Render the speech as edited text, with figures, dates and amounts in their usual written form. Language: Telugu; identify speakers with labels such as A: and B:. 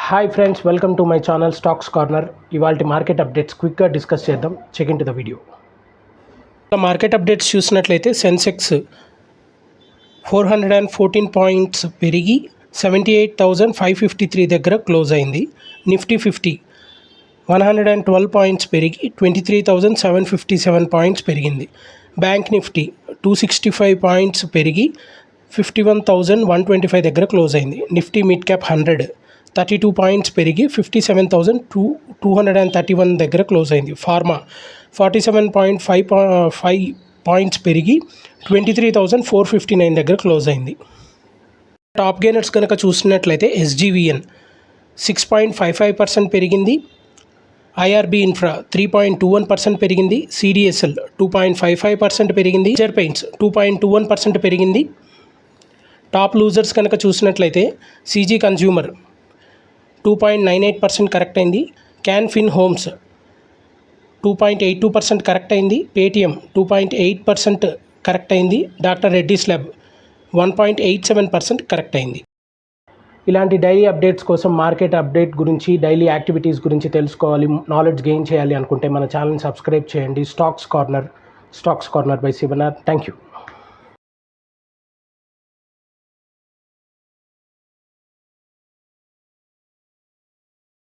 A: Hi friends, welcome to my channel stocks corner. ఇవాళ మార్కెట్ అప్డేట్స్ క్విక్గా డిస్కస్ చేద్దాం. Check in to the video. Market updates చూసినట్లయితే సెన్సెక్స్ 414 పాయింట్స్ పెరిగి 78,553 దగ్గర క్లోజ్ అయింది. నిఫ్టీ 50 112 పాయింట్స్ పెరిగి 23,757 పాయింట్స్ పెరిగింది. బ్యాంక్ నిఫ్టీ 265 పాయింట్స్ పెరిగి 51,125 దగ్గర క్లోజ్ అయింది. నిఫ్టీ మిడ్ క్యాప్ 100 32 పాయింట్స్ పెరిగి 57,231 దగ్గర క్లోజ్ అయింది. ఫార్మా 47.5 పాయింట్స్ పెరిగి 23,459 దగ్గర క్లోజ్ అయింది. టాప్ గెయినర్స్ కనుక చూసినట్లయితే ఎస్జీవీఎన్ 6.55% పెరిగింది. ఐఆర్బీ ఇన్ఫ్రా 3.21% పెరిగింది. సిడిఎస్ఎల్ 2.55% పెరిగింది. జర్ పెయింట్స్ 2.21% పెరిగింది. టాప్ లూజర్స్ కనుక చూసినట్లయితే సీజీ కన్జ్యూమర్ 2.98% కరెక్ట్ అయింది. క్యాన్ ఫిన్ హోమ్స్ 2.82% కరెక్ట్ అయింది. పేటిఎం 2.8% కరెక్ట్ అయింది. డాక్టర్ రెడ్డీస్ ల్యాబ్ 1.87% కరెక్ట్ అయింది. ఇలాంటి డైలీ అప్డేట్స్ కోసం, మార్కెట్ అప్డేట్ గురించి, డైలీ యాక్టివిటీస్ గురించి తెలుసుకోవాలి, నాలెడ్జ్ గెయిన్ చేయాలి అనుకుంటే మన ఛానల్ని సబ్స్క్రైబ్ చేయండి. Stocks corner by Shivanath. Thank you.